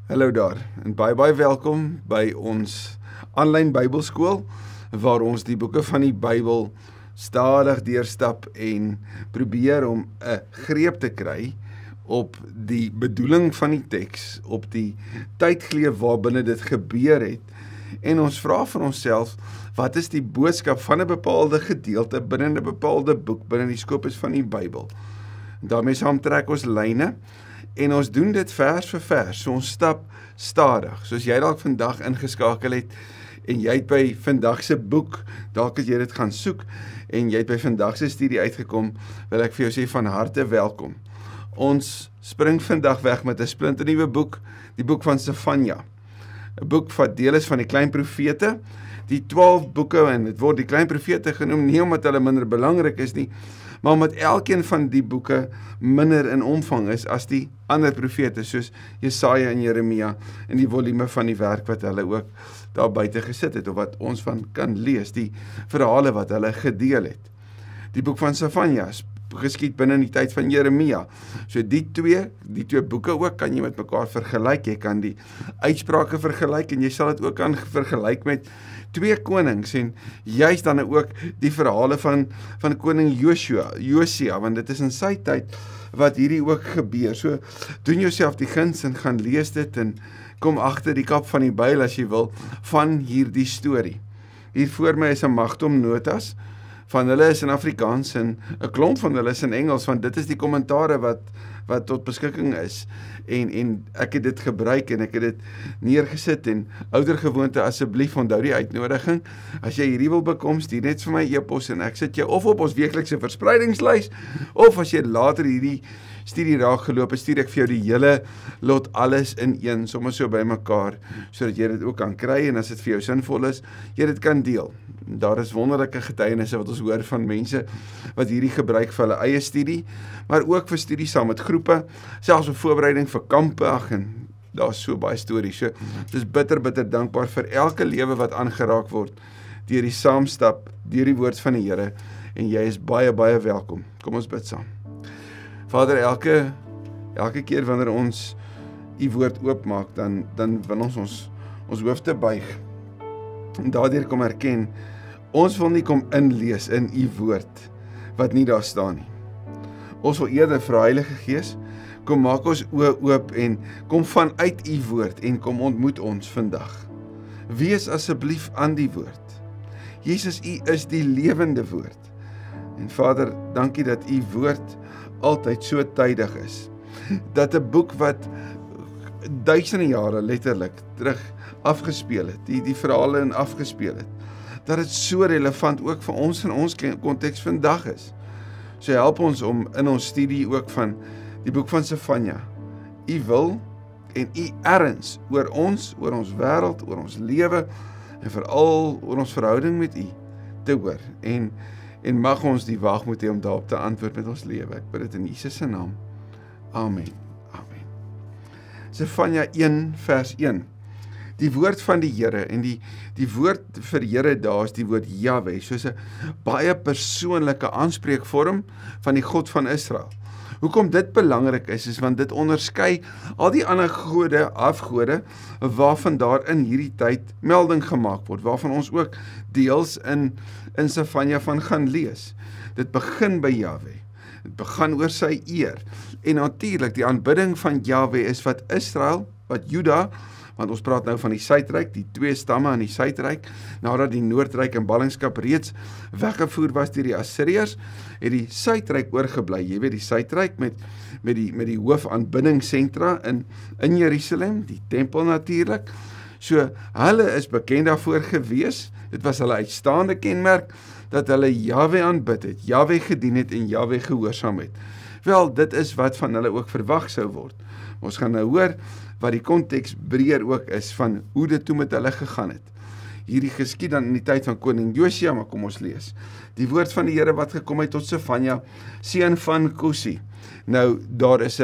Hallo daar en baie welkom by ons aanlyn Bybelskool waar ons die boeke van die Bybel stadig deurstap en probeer om 'n greep te kry op die bedoeling van die teks, op die tydgleef waarbinne dit gebeur het. En ons vra vir onsself, wat is die boodskap van 'n bepaalde gedeelte binne 'n bepaalde boek, binne die skopus van die Bybel? En daarmee saam trek ons lyne. En ons doen dit vers vir vers, so ons stap stadig. Soos jy dalk vandag ingeskakel het, en jy het by vandag se boek, dalk het jy dit gaan soek, en jy het by vandag se studie uitgekom, wil ek vir jou sê van harte welkom. Ons spring vandag weg met 'n splinternuwe boek, die boek van Sefanja. 'n Boek wat deel is van die klein profete, die 12 boeke, en dit word die klein profete genoem, nie omdat hulle minder belangrik is nie, maar omdat elkeen van die boeke minder in omvang is as die ander profete, soos Jesaja en Jeremia, en die volume van die werk wat hulle ook daar buite gesit het, of wat ons van kan lees, die verhale wat hulle gedeel het. Die boek van Sefanja geskied binne die tyd van Jeremia. So die twee boeke ook kan jy met mekaar vergelyk, jy kan die uitsprake vergelyk, en jy sal dit ook kan vergelyk met 2 konings, en juist dan ook die verhale van koning Josia, want dit is in sy tyd wat hierdie ook gebeur. So doen jouself die guns en gaan lees dit, en kom agter die kap van die byl as jy wil, van hierdie storie. Hier voor my is 'n magtom notas, van hulle is in Afrikaans en 'n klomp van hulle is in Engels, want dit is die kommentare wat tot beskikking is, en ek het dit gebruik en ek het dit neergesit, en oudergewoonte asseblief onthou die uitnodiging, as jy hierdie wil bekom, stuur net vir my e-pos en ek sit jou of op ons weeklikse verspreidingslys, of as jy later hierdie studie raak geloop, stuur ek vir jou die hele lot alles in een, sommer so by mekaar, sodat jy dit ook kan kry, en as dit vir jou sinvol is, jy dit kan deel. Daar is wonderlike getuienisse wat ons hoor van mense wat hierdie gebruik vir hulle eie studie, maar ook vir studie saam met groepe, selfs vir voorbereiding vir kampe, en daar is so baie stories. So, dit is bitter dankbaar vir elke lewe wat aangeraak word deur die saamstap, deur die woord van die Here, en jy is baie welkom. Kom ons bid saam. Vader, elke keer wanneer ons u woord oopmaak, dan wil ons hoofde buig, en daardeur kom erken, ons wil nie kom inlees in u woord, wat nie daar staan nie. Ons wil eerder vir Heilige Gees, kom maak ons oë oop, en kom vanuit u woord, en kom ontmoet ons vandag. Wees asseblief aan die woord. Jesus, u is die lewende woord. En Vader, dankie dat u woord altyd so tydig is, dat 'n boek wat duisende jare letterlik terug afgespeel het, die verhale in afgespeel het, dat dit so relevant ook vir ons in ons konteks vandag is. So help ons om in ons studie ook van die boek van Sefanja, u wil en u erns oor ons wêreld, oor ons lewe, en veral oor ons verhouding met u te hoor, en mag ons die waagmoed hê om daarop te antwoord met ons lewe. Ek bid dit in Jesus se naam. Amen. Amen. Sefanja 1 vers 1. Die woord van die Here, en die woord vir Here daar is die woord Jahwe, soos 'n baie persoonlike aanspreekvorm van die God van Israel. Hoekom dit belangrik is want dit onderskei al die ander afgode, waarvan daar in hierdie tyd melding gemaak word, waarvan ons ook deels in Sefanja van gaan lees. Dit begin by Jahwe. Dit begin oor sy eer. En natuurlik, die aanbidding van Jahwe is wat Israel, wat Juda, want ons praat nou van die Suidryk, die 2 stamme in die Suidryk, nadat die Noordryk in ballingskap reeds weggevoer was deur die Assiriërs, het die Suidryk oorgebly. Jy weet, die Suidryk met die hoofaanbiddingssentra in Jerusalem, die tempel natuurlik. So, hulle is bekend daarvoor gewees, dit was hulle uitstaande kenmerk, dat hulle Jahwe aanbid het, Jahwe gedien het en Jahwe gehoorsaam het. Wel, dit is wat van hulle ook verwag sou word. Ons gaan nou hoor wat die konteks breër ook is van hoe dit toe met hulle gegaan het. Hierdie geskied dan in die tyd van koning Josia, maar kom ons lees. Die woord van die Here wat gekom het tot Sefanja, seun van Kusi. Nou, daar is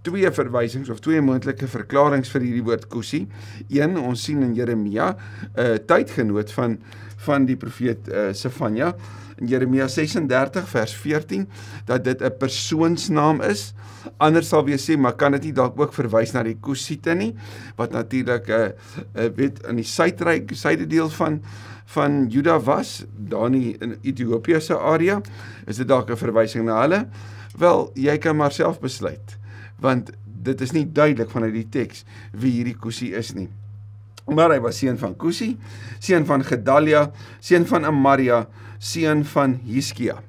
2 verwysings of 2 moontlike verklaringe vir hierdie woord Kusi. Een, ons sien in Jeremia, 'n tydgenoot van die profeet Sefanja, in Jeremia 36 vers 14, dat dit 'n persoonsnaam is. Anders sal weer sê, maar kan dit nie dalk ook verwys na die Kusiete nie, wat natuurlik weet in die suidedeel van Juda was, daar in Ethiopië se area, is dit dalk 'n verwysing na hulle? Wel, jy kan maar self besluit, want dit is nie duidelik vanuit die teks wie hierdie Kusi is nie. Maar hy was seun van Kusi, seun van Gedalia, seun van Amaria, seun van Hiskia.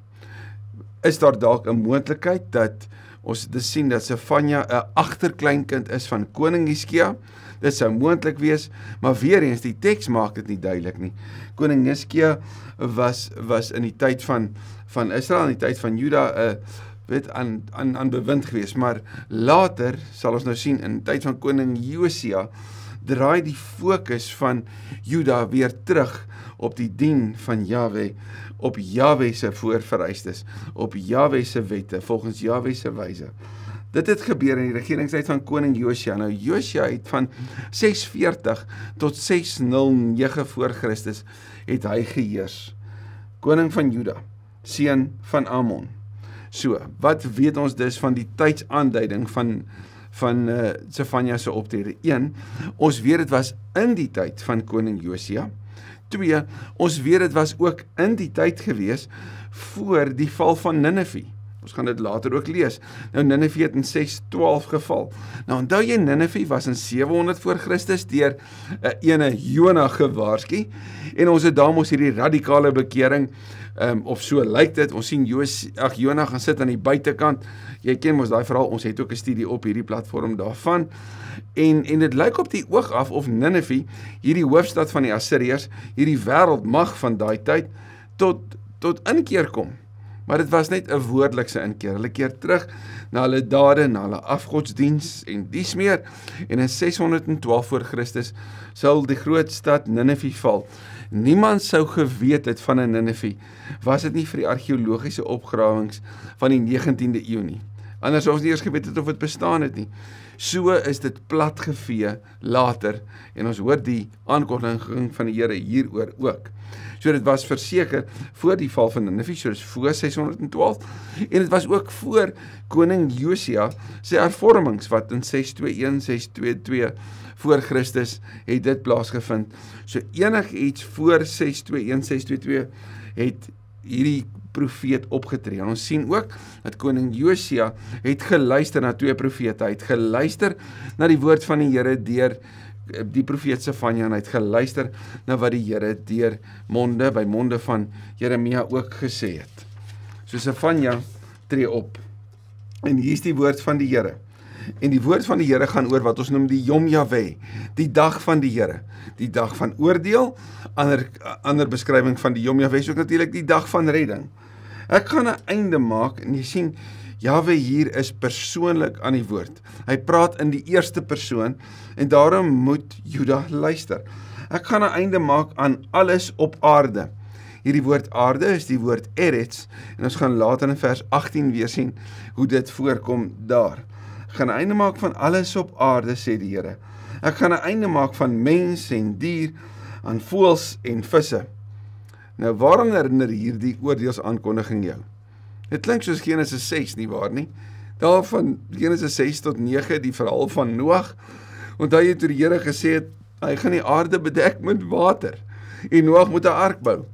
Is daar dalk 'n moontlikheid dat ons sien dat Sefanja 'n agterkleinkind is van koning Hiskia? Dit sou moontlik wees, maar weer eens die teks maak dit nie duidelik nie. Koning Hiskia was in die tyd van Israel, in die tyd van Juda, weet aan bewind gewees, maar later sal ons nou sien in die tyd van koning Josia draai die fokus van Juda weer terug op die dien van Jahwe, op Jahwe se voorvereistes, op Jahwe se wette, volgens Jahwe se wyse. Dit het gebeur in die regeringstyd van koning Josia. Nou Josia het van 640 tot 609 voor Christus het hy geheers. Koning van Juda, seun van Amon. So, wat weet ons dus van die tydsaanduiding van Sefanja se optrede? 1, ons weet dit was in die tyd van koning Josia. 2, ons weet dit was ook in die tyd gewees voor die val van Nineve. Ons gaan dit later ook lees. Nou Nineve het in 612 geval. Nou onthou jy, Nineve was in 700 voor Christus deur 'n ene Jona gewaarsku, en ons het daar mos hierdie radikale bekering, of so lyk dit. Ons sien Jona gaan sit aan die buitekant. Jy ken mos daai verhaal, ons het ook 'n studie op hierdie platform daarvan. En dit lyk op die oog af of Nineve, hierdie hoofstad van die Assiriërs, hierdie wêreldmag van daai tyd, tot inkeer kom. Maar dit was net 'n woordelikse inkeer. Hulle keer terug na hulle dade, na hulle afgodsdiens en dies meer. En in 612 voor Christus sal die groot stad Nineve val. Niemand sou geweet het van 'n Nineve, was dit nie vir die argeologiese opgrawings van die 19de eeu nie. Anders sou ons nie eers geweet het of dit bestaan het nie. So is dit platgevee later, en ons hoor die aankondiging van die Here hieroor ook. So dit was verseker voor die val van Nineve, so dis voor 612, en dit was ook voor koning Josia sy hervormings, wat in 621, 622 voor Christus het dit plaasgevind. So enigiets voor 621, 622 het hierdie profeet opgetree. En ons sien ook dat koning Josia het geluister na 2 profete. Hy het geluister na die woord van die Here deur die profeet Sefanja, en hy het geluister na wat die Here deur by monde van Jeremia ook gesê het. So Sefanja tree op. En hier is die woord van die Here. En die woord van die Here gaan oor wat ons noem die Yom Yahweh, die dag van die Here, die dag van oordeel. Ander beskrywing van die Yom Yahweh is ook natuurlik die dag van redding. Ek gaan 'n einde maak, en jy sien, Jahwe hier is persoonlik aan die woord. Hy praat in die eerste persoon, en daarom moet Juda luister. Ek gaan 'n einde maak aan alles op aarde. Hierdie woord aarde is die woord Eretz, en ons gaan later in vers 18 weer sien hoe dit voorkom daar. Ek gaan 'n einde maak van alles op aarde, sê die Here. Ek gaan 'n einde maak van mens en dier, aan voëls en visse. Nou, waarom herinner hierdie oordeelsaankondiging jou? Dit klink soos Genesis 6, nie waar nie? Daar van Genesis 6 tot 9, die verhaal van Noag, onthou jy toe die Here gesê het, hy gaan die aarde bedek met water, en Noag moet 'n ark bou.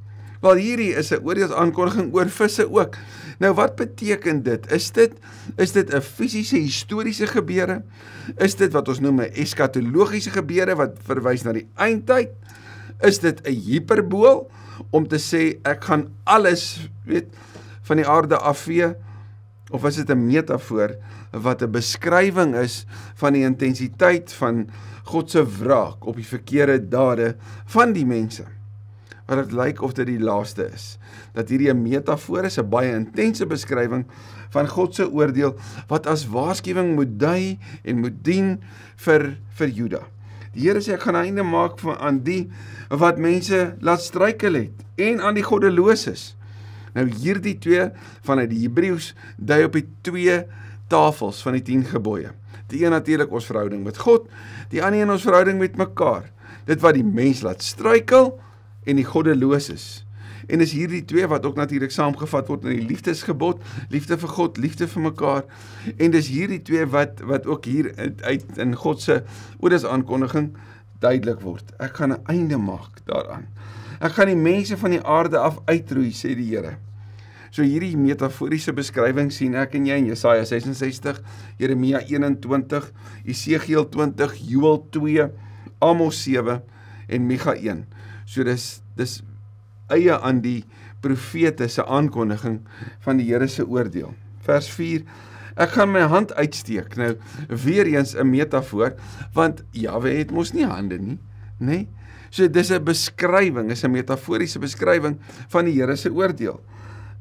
Wel, hierdie is 'n oordeelsaankondiging oor visse ook. Nou, wat beteken dit? Is dit 'n fisiese, historiese gebeure? Is dit wat ons noem 'n eskatologiese gebeure, wat verwys na die eindtyd? Is dit 'n hiperbool, om te sê, ek gaan alles, van die aarde afvee? Of is dit 'n metafoor, wat 'n beskrywing is van die intensiteit van God se wraak op die verkeerde dade van die mense? Wat dit lyk of dit die laaste is. Dat hierdie 'n metafoor is, 'n baie intense beskrywing van God se oordeel, wat as waarskuwing moet dui en moet dien vir Juda. Die Here sê, ek gaan 'n einde maak aan die wat mense laat struikel het, en aan die goddeloses. Nou hierdie 2 vanuit die Hebreëus dui op die 2 tafels van die 10 gebooie. Die een natuurlik ons verhouding met God, die ander een ons verhouding met mekaar. Dit wat die mens laat struikel, en die goddeloses. En is hierdie twee wat ook natuurlik saamgevat word in die liefdesgebod, liefde vir God, liefde vir mekaar. En dis hierdie twee wat ook hier uit in God se oordeelsaankondiging duidelik word. Ek gaan 'n einde maak daaraan. Ek gaan die mense van die aarde af uitroei, sê die Here. So hierdie metaforiese beskrywing sien ek en jy in Jesaja 66, Jeremia 21, Esegiel 20, Joël 2, Amos 7 en Micha 1. So dis eie aan die profete se aankondiging van die Here se oordeel. Vers 4, ek gaan my hand uitsteek. Nou, weer eens 'n metafoor, want Jahwe het mos nie hande nie, nê? So dis 'n beskrywing, is 'n metaforiese beskrywing van die Here se oordeel.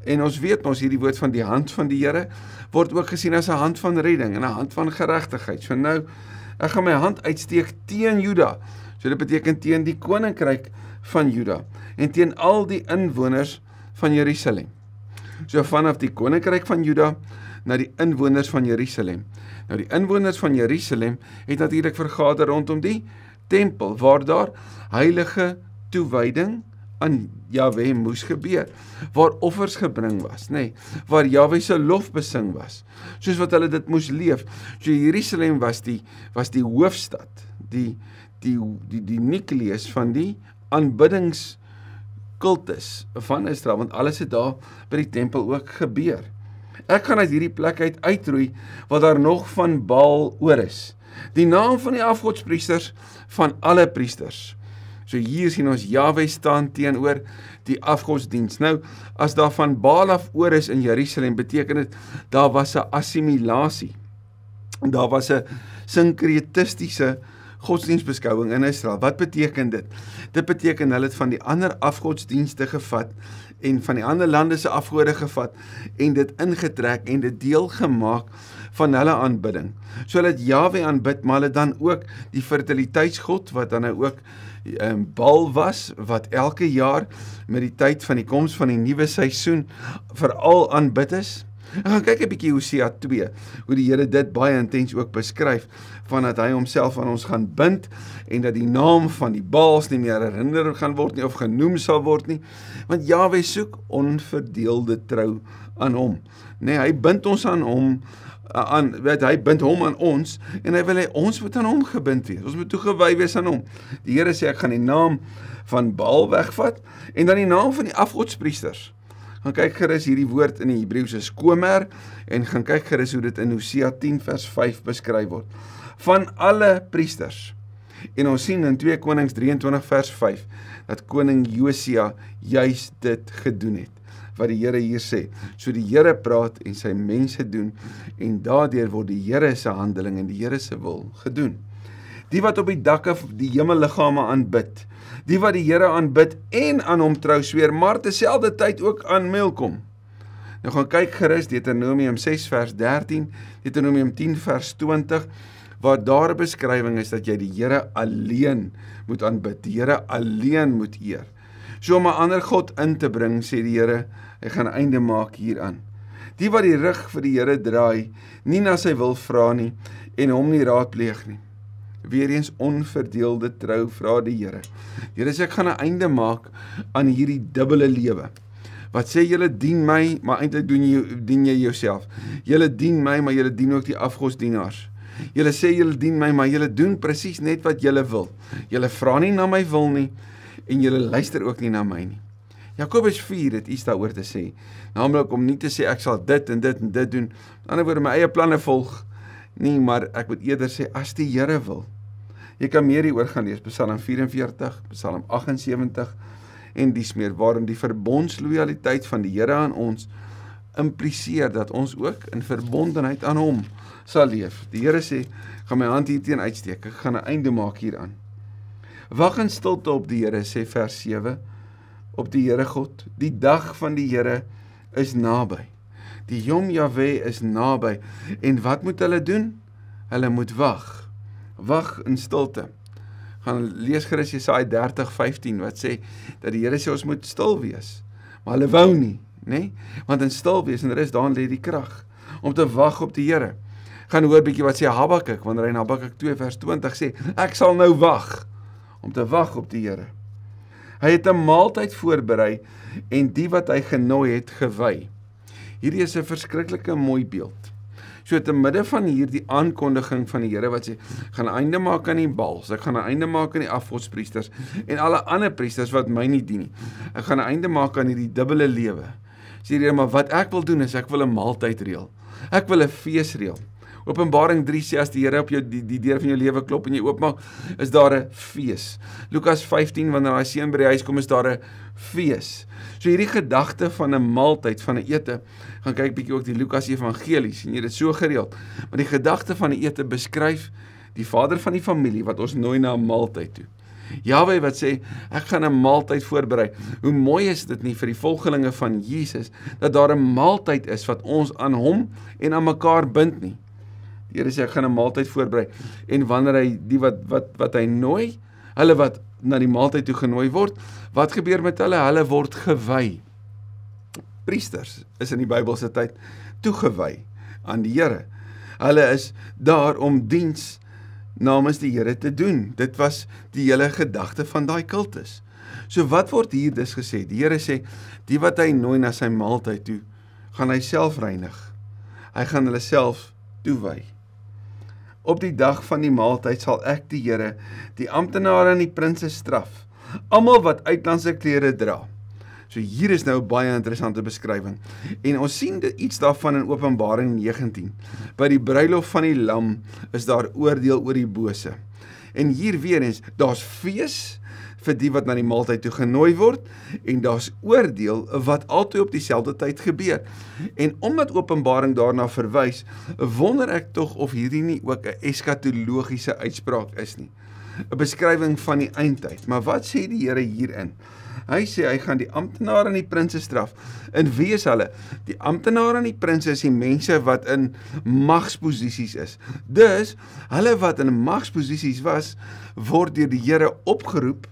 En ons weet mos hierdie woord van die hand van die Here word ook gesien as 'n hand van redding en 'n hand van geregtigheid. So nou, ek gaan my hand uitsteek teen Juda. So dit beteken teen die koninkryk van Juda en teen al die inwoners van Jerusalem. So vanaf die koninkryk van Juda na die inwoners van Jerusalem. Nou die inwoners van Jerusalem het natuurlik vergader rondom die tempel waar daar heilige toewyding aan Jahwe moes gebeur, waar offers gebring was, nê, waar Jahwe se lof besing was, soos wat hulle dit moes leef. So Jerusalem was die hoofstad, die nukleus van die aanbiddingskultus van Israel, want alles het daar by die tempel ook gebeur. Ek gaan uit hierdie plek uitroei wat daar nog van Baal oor is. Die naam van die afgodspriesters van alle priesters. So hier sien ons Jahwe staan teenoor die afgodsdiens. Nou, as daar van Baal af oor is in Jerusalem, beteken dit, daar was 'n assimilasie. Daar was 'n sinkretistiese godsdienstbeskouing in Israel. Wat beteken dit? Dit beteken hulle het van die ander afgodsdienste gevat en van die ander lande se afgode gevat en dit ingetrek en dit deel gemaak van hulle aanbidding. So hulle het Jahwe aanbid, maar hulle dan ook die fertiliteitsgod wat dan nou ook Baal was, wat elke jaar met die tyd van die koms van die nuwe seisoen veral aanbid is. En gaan kyk 'n bietjie Hosea 2, hoe die Here dit baie intens ook beskryf, van dat hy homself aan ons gaan bind, en dat die naam van die Baals nie meer herinner gaan word nie, of genoem sal word nie, want Jahwe soek onverdeelde trou aan hom. Nee, hy bind ons aan hom, hy bind hom aan ons, en hy wil hê ons moet aan hom gebind wees, ons moet toegewy wees aan hom. Die Here sê, ek gaan die naam van Baal wegvat, en dan die naam van die afgodspriesters. Gaan kyk gerus hierdie woord in die Hebreëus is komer, en gaan kyk gerus hoe dit in Hosea 10 vers 5 beskryf word. Van alle priesters. En ons sien in 2 Konings 23 vers 5, dat koning Josia juis dit gedoen het, wat die Here hier sê. So die Here praat en sy mense doen, en daardeur word die Here se handeling en die Here se wil gedoen. Die wat op die dakke die hemelliggame aanbid, die wat die Here aanbid en aan hom trou sweer, maar terselfdertyd ook aan Milkom. Nou gaan kyk gerus Deuteronomium 6 vers 13, Deuteronomium 10 vers 20, waar daar 'n beskrywing is dat jy die Here alleen moet aanbid, die Here alleen moet eer. So om 'n ander God in te bring, sê die Here, hy gaan 'n einde maak hieraan. Die wat die rug vir die Here draai, nie na sy wil vra nie, en hom nie raadpleeg nie. Weereens onverdeelde trou, vra die Here. Die Here sê, ek gaan 'n einde maak aan hierdie dubbele lewe. Wat sê, julle dien my, maar eintlik dien jy jouself. Julle dien my, maar julle dien ook die afgodsdienaars. Julle sê, julle dien my, maar julle doen presies net wat julle wil. Julle vra nie na my wil nie, en julle luister ook nie na my nie. Jakobus 4 het iets daaroor te sê, naamlik om nie te sê, ek sal dit en dit en dit doen, in ander woorde, my eie planne volg, nie, maar ek moet eerder sê, as die Here wil. Jy kan meer hieroor gaan lees, Psalm 44, Psalm 78, en dies meer, waarin die verbondsloyaliteit van die Here aan ons impliseer dat ons ook in verbondenheid aan hom sal leef. Die Here sê, gaan my hand hierteen uitsteek, ek gaan 'n einde maak hieraan. Wag in stilte op die Here, sê vers 7, op die Here God. Die dag van die Here is naby. Die Yom Jahwe is naby. En wat moet hulle doen? Hulle moet wag. Wag in stilte. Gaan lees gerus Jesaja 30:15 wat sê dat die Here sê ons moet stil wees. Maar hulle wou nie, nê? Want in stil wees en rus daarin lê die krag om te wag op die Here. Gaan hoor bietjie wat sê Habakuk wanneer hy in Habakuk 2 vers 20 sê, ek sal nou wag om te wag op die Here. Hy het 'n maaltyd voorberei en die wat hy genooi het gewy. Hierdie is 'n verskriklike mooi beeld. So te midde van hierdie aankondiging van die Here wat sê, gaan 'n einde maak aan die Baals, ek gaan 'n einde maak aan die afgodspriesters en alle ander priesters wat my nie dien nie. Ek gaan 'n einde maak aan hierdie dubbele lewe. Sê die Here, maar wat ek wil doen is ek wil 'n maaltyd reël. Ek wil 'n fees reël. Openbaring 3 sê as die Here op jou die deur van jou lewe klop en jy oopmaak, is daar 'n fees. Lukas 15 wanneer daai seun by die huis kom, is daar 'n fees. So hierdie gedagte van 'n maaltyd, van 'n ete, gaan kyk bietjie ook die Lukas Evangelie, sien jy dit so gereeld. Maar die gedagte van 'n ete beskryf die vader van die familie wat ons nooi na 'n maaltyd toe. Jahwe wat sê, ek gaan 'n maaltyd voorberei. Hoe mooi is dit nie vir die volgelinge van Jesus, dat daar 'n maaltyd is wat ons aan hom en aan mekaar bind nie. Die Here sê, ek gaan 'n maaltyd voorberei. En wanneer hy die wat hy nooi, hulle wat na die maaltyd toe genooi word, wat gebeur met hulle? Hulle word gewy. Priesters is in die Bybelse tyd toegewy aan die Here. Hulle is daar om diens namens die Here te doen. Dit was die hele gedagte van daai kultus. So wat word hier dus gesê? Die Here sê, die wat hy nooi na sy maaltyd toe, gaan hy self reinig. Hy gaan hulle self toewy. Op die dag van die maaltyd sal ek die Here, die amptenare en die prinse straf, almal wat uitlandse klere dra. So hier is nou 'n baie interessante beskrywing. En ons sien iets daarvan in Openbaring 19. By die bruilof van die lam is daar oordeel oor die bose. En hier weer eens, daar's fees vir die wat na die maaltyd toe genooi word, en daar's oordeel wat altyd op dieselfde tyd gebeur. En omdat Openbaring daarna verwys, wonder ek tog of hierdie nie ook 'n eskatologiese uitspraak is nie. 'n Beskrywing van die eindtyd. Maar wat sê die Here hierin? Hy sê, hy gaan die amptenare en die prinse straf. En wie is hulle? Die amptenare en die prinse is die mense wat in magsposisies is. Dus, hulle wat in magsposisies was, word deur die Here opgeroep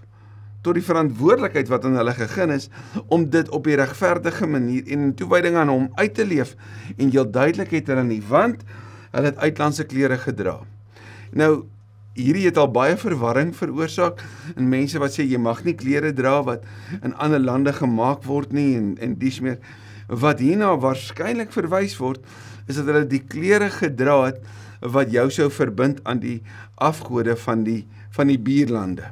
tot die verantwoordelikheid wat aan hulle gegee is, om dit op die regverdige manier en in toewyding aan hom uit te leef. En heel duidelik het hulle nie, want hulle het uitlandse klere gedra. Nou, hierdie het al baie verwarring veroorsaak, en mense wat sê, jy mag nie klere dra wat in ander lande gemaak word nie, en dies meer. Wat hierna waarskynlik verwys word, is dat hulle die klere gedra het, wat jou sou verbind aan die afgode van die buurlande.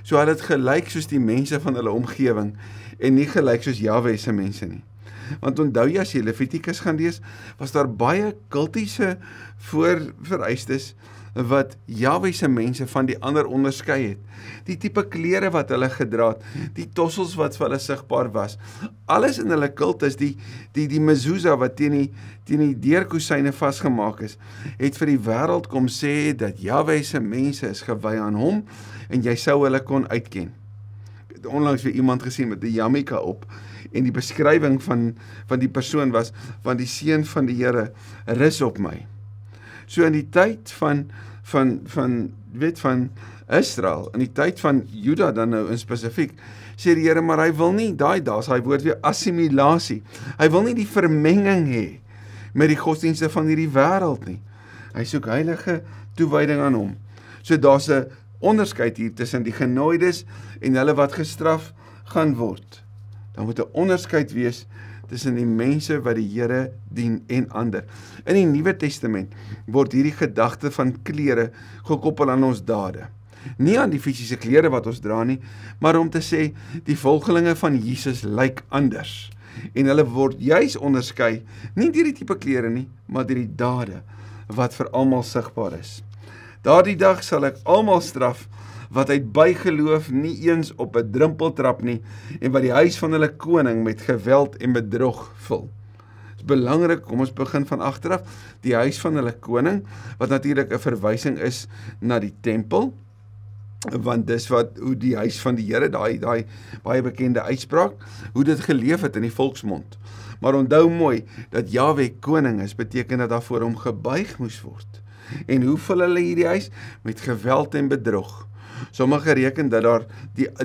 So hulle het gelyk soos die mense van hulle omgewing, en nie gelyk soos Jahwe se mense nie. Want onthou jy, as jy Levitikus gaan lees, was daar baie kultiese vereistes, wat Jahwe se mense van die ander onderskei het. Die tipe klere wat hulle gedra het, die tossels wat vir hulle sigbaar was, alles in hulle kultus, die mezuzah wat teen die deurkusyne vasgemaak is, het vir die wêreld kom sê dat Jahwe se mense is gewy aan hom, en jy sou hulle kon uitken. Ek het onlangs weer iemand gesien met 'n jamika op, en die beskrywing van die persoon was, want die seun van die Here rus op my. So in die tyd van Israel, in die tyd van Juda dan nou in spesifiek, sê die Here, maar hy wil nie, daar's hy woord weer, assimilasie. Hy wil nie die vermenging hê met die godsdienste van hierdie wêreld nie. Hy soek heilige toewyding aan hom. So daar's 'n onderskeid hier tussen die genooides en hulle wat gestraf gaan word. Dan moet 'n onderskeid wees tussen die mense wat die Here dien en ander. In die Nuwe Testament word hierdie gedagte van klere gekoppel aan ons dade. Nie aan die fisiese klere wat ons dra nie, maar om te sê, die volgelinge van Jesus lyk anders. En hulle word juis onderskei, nie deur die tipe klere nie, maar deur die dade, wat vir almal sigbaar is. Daardie dag sal ek almal straf, wat uit bygeloof nie eens op 'n drempel trap nie, en wat die huis van hulle koning met geweld en bedrog vul. Dit is belangrik, kom ons begin van agteraf, die huis van hulle koning, wat natuurlik 'n verwysing is na die tempel, want dis hoe die huis van die Here, daai baie bekende uitspraak, hoe dit geleef het in die volksmond. Maar onthou mooi, dat Jahwe koning is, beteken dat daar voor hom gebuig moes word. En hoe vul hulle hierdie huis? Met geweld en bedrog. Sommige reken dat daar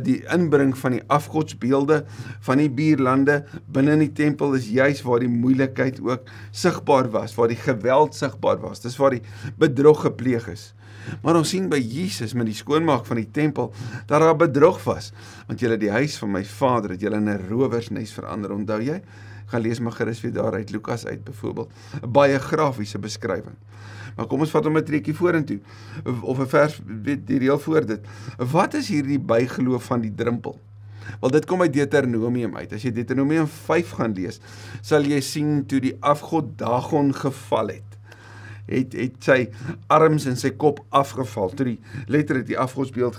die inbring van die afgodsbeelde van die buurlande binne in die tempel is juis waar die moeilikheid ook sigbaar was, waar die geweld sigbaar was, dis waar die bedrog gepleeg is. Maar ons sien by Jesus met die skoonmaak van die tempel, dat daar bedrog was, want julle die huis van my Vader, het julle in 'n rowersnes verander, onthou jy? Gaan lees maar gerus weer daar uit Lukas uit byvoorbeeld, 'n baie grafiese beskrywing. Maar kom ons vat hom 'n treukie vorentoe, of 'n vers, die reël voor dit. Wat is hierdie bygeloof van die drempel? Wel, dit kom uit Deuteronomium uit. As jy Deuteronomium 5 gaan lees, sal jy sien toe die afgod Dagon geval het sy arms en sy kop afgeval, toe die letterlik die afgodsbeeld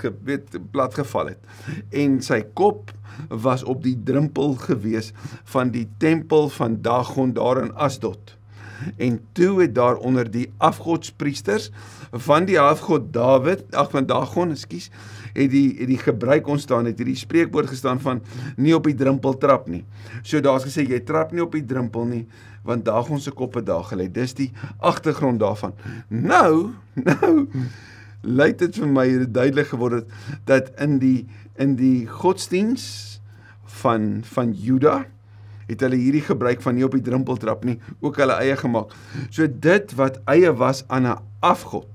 plat geval het. En sy kop was op die drempel gewees van die tempel van Dagon daar in Asdod. En toe het daar onder die afgodspriesters van die afgod van Dagon, het die gebruik ontstaan, het hierdie spreekwoord gestaan van nie op die drempel trap nie. So daar is gesê, jy trap nie op die drempel nie, want Dagon se kop het daar gelê. Dis die agtergrond daarvan. Nou, lyk dit vir my duidelik geword dat in die godsdiens van Juda, het hulle hierdie gebruik van nie op die drempel trap nie, ook hulle eie gemaak. So dit wat eie was aan 'n afgod,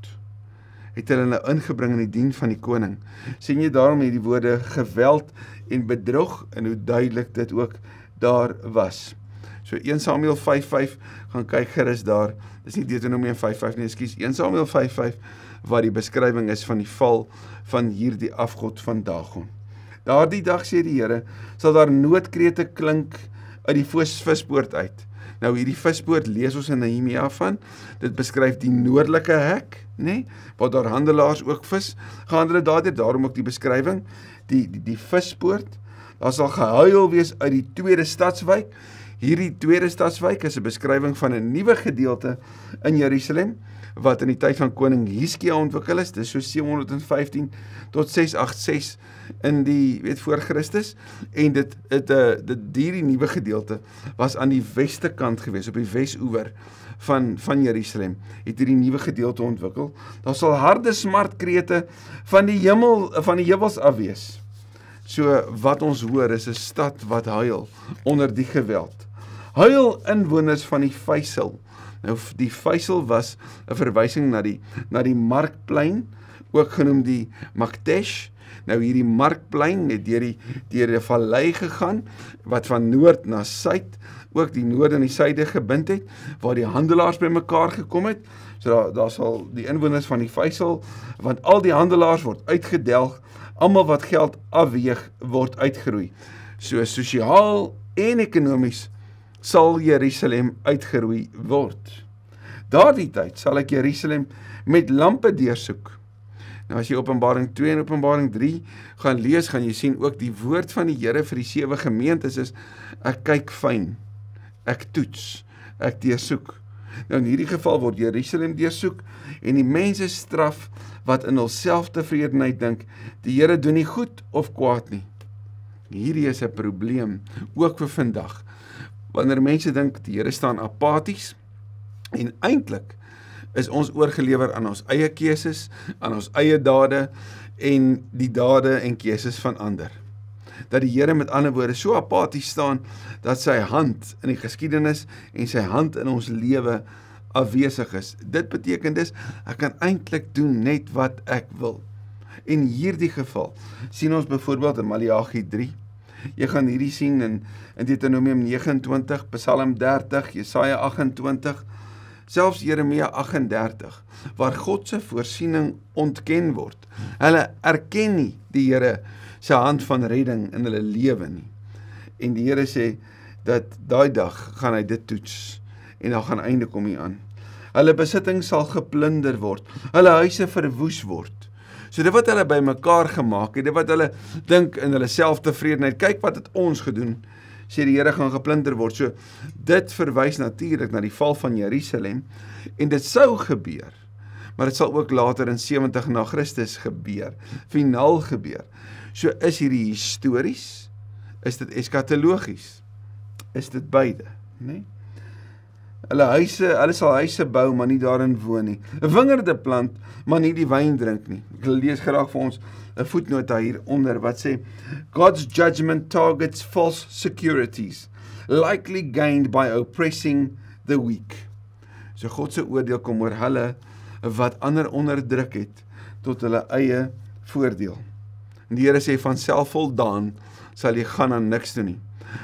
het hulle nou ingebring in die dien van die koning. Sien jy daarom hierdie woorde geweld en bedrog, en hoe duidelik dit ook daar was. So 1 Samuel 5:5, gaan kyk gerus daar, dis nie Deuteronomium 5:5 nie, 1 Samuel 5:5, waar die beskrywing is van die val van hierdie afgod van Dagon. Daardie dag, sê die Here, sal daar noodkrete klink uit die vispoort uit. Nou hierdie vispoort lees ons in Nehemia van, dit beskryf die noordelike hek, waar daar handelaars ook vis gehandel het daardeur, daarom ook die beskrywing, die vispoort, daar sal gehuil wees uit die tweede stadswyk. Hierdie tweede stadswyk is 'n beskrywing van 'n nuwe gedeelte in Jerusalem, wat in die tyd van koning Hizkia ontwikkel is, dis so 715 tot 686 in voor Christus, en hierdie nuwe gedeelte was aan die weste kant gewees, op die wesoewer van Jerusalem, het hierdie nuwe gedeelte ontwikkel. Daar sal harde smartkrete van die heuwels af wees. So wat ons hoor is 'n stad wat huil onder die geweld. Huil inwoners van die Vysel. Nou die Vysel was 'n verwysing na die markplein, ook genoem die Maktesh. Nou hierdie markplein het deur die vallei gegaan, wat van noord na suid, ook die noorde en die suide gebind het, waar die handelaars bymekaar gekom het. So daar sal die inwoners van die Vysel, want al die handelaars word uitgedelg, almal wat geld afweeg word uitgeroei. So sosiaal en ekonomies sal Jerusalem uitgeroei word. Daardie tyd sal ek Jerusalem met lampe deursoek. Nou as jy Openbaring 2 en Openbaring 3 gaan lees, gaan jy sien ook die woord van die Here vir die 7 gemeentes is, ek kyk fyn, ek toets, ek deursoek. Nou in hierdie geval word Jerusalem deursoek en die mense straf wat in hul selftevredenheid dink, die Here doen nie goed of kwaad nie. Hierdie is 'n probleem, ook vir vandag. Wanneer mense dink die Here staan apaties, en eintlik is ons oorgelewer aan ons eie keuses, aan ons eie dade, en die dade en keuses van ander. Dat die Here met ander woorde so apaties staan, dat sy hand in die geskiedenis en sy hand in ons lewe afwesig is. Dit beteken dus, ek kan eintlik doen net wat ek wil. In hierdie geval sien ons byvoorbeeld in Maleagi 3, jy gaan hierdie sien in Deuteronomium 29, Psalm 30, Jesaja 28, selfs Jeremia 38, waar God se voorsiening ontken word. Hulle erken nie die Here se hand van redding in hulle lewe nie. En die Here sê dat daai dag gaan hy dit toets en dan gaan einde kom hier aan. Hulle besitting sal geplunder word, hulle huise verwoes word. So dit wat hulle by mekaar gemaak het, dit wat hulle dink in hulle selftevredenheid, kyk wat het ons gedoen, sê die Here gaan geplunder word. So dit verwys natuurlik na die val van Jerusalem, en dit sou gebeur, maar dit sal ook later in 70 na Christus gebeur, finaal gebeur. So is hierdie histories, is dit eskatologies, is dit beide, nee? Hulle sal huise bou, maar nie daarin woon nie. 'n Wingerde plant, maar nie die wyn drink nie. Ek lees graag vir ons 'n voetnota hieronder wat sê, God's judgment targets false securities, likely gained by oppressing the weak. So God se oordeel kom oor hulle wat ander onderdruk het tot hulle eie voordeel. En die Here sê van selfvoldaan sal jy gaan aan niks doen nie.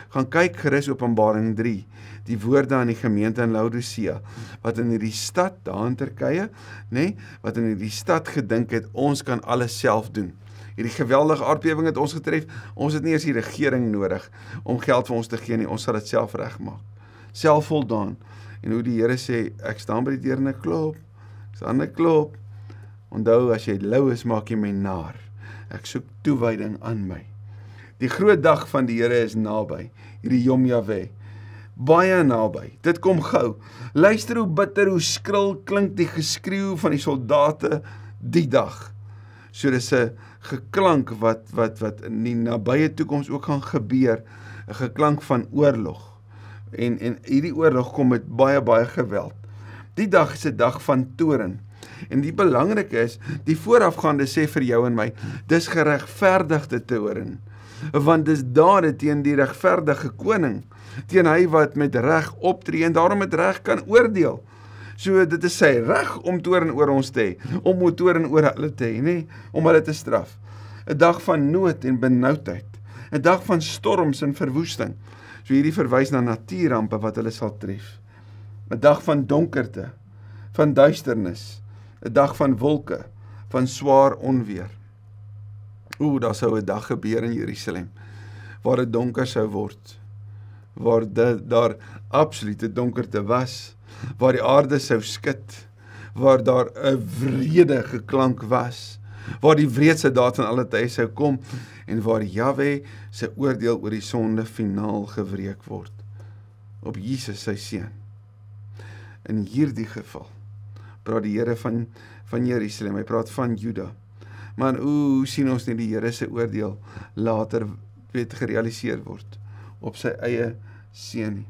Gaan kyk gerus Openbaring 3, die woorde aan die gemeente in Laodicea, wat in hierdie stad, daar in Turkye, wat in hierdie stad gedink het, ons kan alles self doen. Hierdie geweldige aardbewing het ons getref, ons het nie eers die regering nodig om geld vir ons te gee nie, ons sal dit self regmaak. Selfvoldaan. En hoe die Here sê, ek staan by die deur en ek klop, onthou, as jy lou is, maak jy my naar. Ek soek toewyding aan my. Die groot dag van die Here is naby, hierdie Yom Yahweh, baie naby, dit kom gou. Luister hoe bitter, hoe skril klink die geskreeu van die soldate die dag. So dis 'n geklank wat in die nabye toekoms ook gaan gebeur, 'n geklank van oorlog. En hierdie oorlog kom met baie geweld. Die dag is 'n dag van toorn. En die belangrike is, die voorafgaande sê vir jou en my, dis geregverdigde toorn. Want dis dade teen die regverdige koning, teen hy wat met reg optree en daarom met reg kan oordeel. So dit is sy reg om toorn oor ons te hê, om toorn oor hulle te hê, nie om hulle te straf. 'n Dag van nood en benoudheid, 'n dag van storms en verwoesting. So hierdie verwys na natuurrampe wat hulle sal tref. 'n Dag van donkerte, van duisternis, 'n dag van wolke, van swaar onweer. Daar sou 'n dag gebeur in Jerusalem, waar dit donker sou word, waar daar absolute donkerte was, waar die aarde sou skud, waar daar 'n wrede geklank was, waar die wreedste daad van alle tye sou kom, en waar Jahwe sy oordeel oor die sonde finaal gewreek word, op Jesus sy seun. In hierdie geval praat die Here van Jerusalem, hy praat van Juda. Maar hoe sien ons nie die Here se oordeel later gerealiseer word op sy eie seun nie.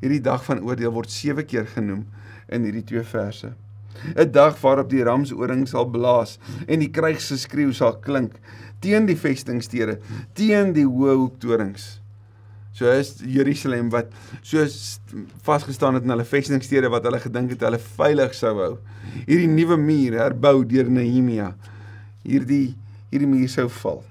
Hierdie dag van oordeel word 7 keer genoem in hierdie 2 verse. 'n Dag waarop die ramsoring sal blaas en die krygsgeskreeu sal klink teen die vestingstede, teen die hoë hoektorings. So is Jerusalem wat so vasgestaan het in hulle vestingstede wat hulle gedink het hulle veilig sou hou. Hierdie nuwe muur herbou deur Nehemia. Hierdie muur sou val.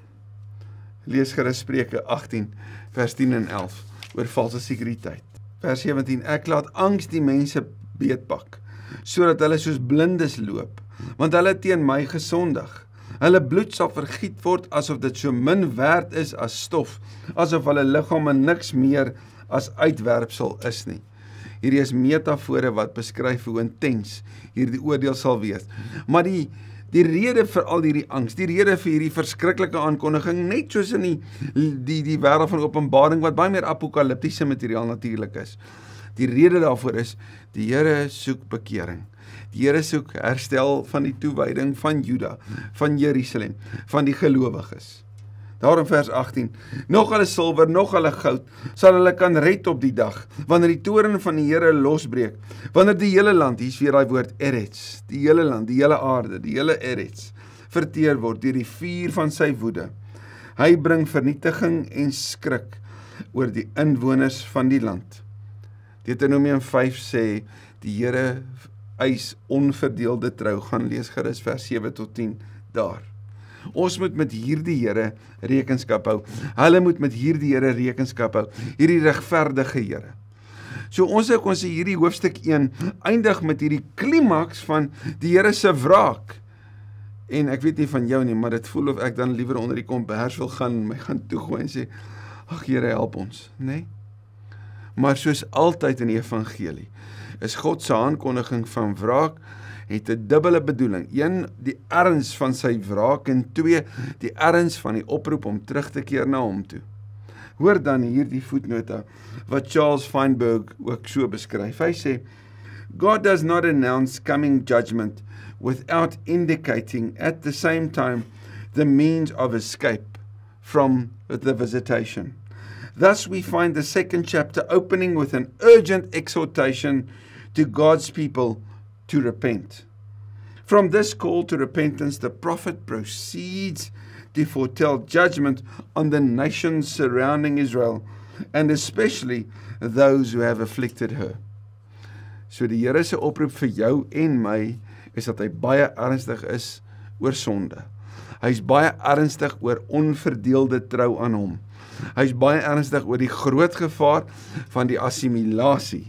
Lees gerus Spreuke 18 vers 10 en 11 oor valse sekuriteit. Vers 17, ek laat angs die mense beetpak, sodat hulle soos blindes loop, want hulle teen my gesondig. Hulle bloed sal vergiet word asof dit so min werd is as stof, asof hulle liggame niks meer as uitwerpsel is nie. Hierdie is metafore wat beskryf hoe intens hierdie oordeel sal wees. Maar die rede vir al hierdie angs, die rede vir hierdie verskriklike aankondiging, net soos in die wêreld van Openbaring, wat baie meer apokaliptiese materiaal natuurlik is. Die rede daarvoor is, die Here soek bekering. Die Here soek herstel van die toewyding van Juda, van Jerusalem, van die gelowiges. Daarom vers 18, nog hulle silwer, nog hulle goud, sal hulle kan red op die dag, wanneer die toorn van die Here losbreek, wanneer die hele land, hier is weer daai woord Eretz, die hele land, die hele aarde, die hele Eretz, verteer word deur die vuur van sy woede. Hy bring vernietiging en skrik oor die inwoners van die land. Deuteronomium 5 sê, die Here eis onverdeelde trou, gaan lees gerus vers 7 tot 10 daar. Ons moet met hierdie Here rekenskap hou. Hulle moet met hierdie Here rekenskap hou. Hierdie regverdige Here. So ons kon sê hierdie hoofstuk 1 eindig met hierdie klimaks van die Here se wraak. En ek weet nie van jou nie, maar dit voel of ek dan liewer onder die kombers wil gaan, my gaan toegooi en sê, ag Here, help ons, né? Maar soos altyd in die evangelie, is God se aankondiging van wraak het 'n dubbele bedoeling. 1, die erns van sy wraak en 2, die erns van die oproep om terug te keer na hom toe. Hoor dan hierdie voetnota wat Charles Feinberg ook so beskryf. Hy sê, God does not announce coming judgment without indicating at the same time the means of escape from the visitation. Thus we find the second chapter opening with an urgent exhortation to God's people to repent. From this call to repentance, the prophet proceeds to foretell judgment on the nations surrounding Israel, and especially those who have afflicted her. So die Here se oproep vir jou en my is dat hy baie ernstig is oor sonde. Hy is baie ernstig oor onverdeelde trou aan hom. Hy is baie ernstig oor die groot gevaar van die assimilasie.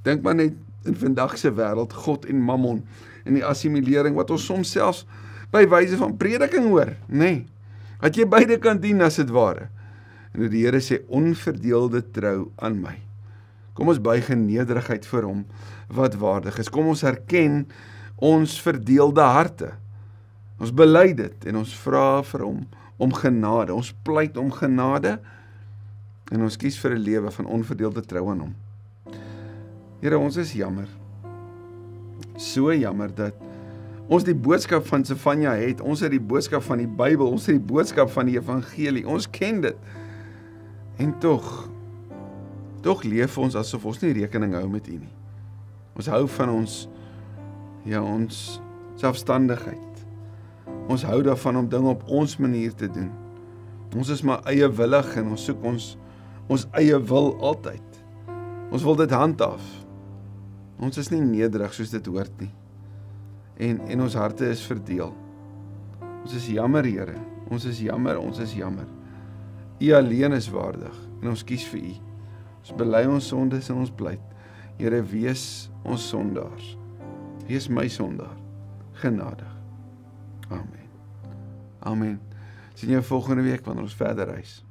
Dink maar net in vandag se wêreld, God en Mammon, en die assimilering wat ons soms selfs by wyse van prediking hoor, nê? Dat jy beide kan dien as dit ware. En hoe die Here sê, onverdeelde trou aan my. Kom ons buig in nederigheid vir hom wat waardig is. Kom ons erken ons verdeelde harte. Ons bely dit en ons vra vir hom om genade. Ons pleit om genade en ons kies vir 'n lewe van onverdeelde trou aan hom. Here, ons is jammer. So jammer dat ons die boodskap van Sefanja het. Ons het die boodskap van die Bybel. Ons het die boodskap van die evangelie. Ons ken dit. En tog leef ons asof ons nie rekening hou met U nie. Ons hou van ons selfstandigheid. Ons hou daarvan om dinge op ons manier te doen. Ons is maar eiewillig en ons soek ons eie wil altyd. Ons wil dit handhaaf. Ons is nie nederig soos dit hoort nie. En ons harte is verdeel. Ons is jammer, Here. Ons is jammer. U alleen is waardig en ons kies vir U. Ons bely ons sondes en ons pleit. Here, wees ons sondaars. Wees my sondaar. Genadig. Amen. Sien jou volgende week wanneer ons verder reis.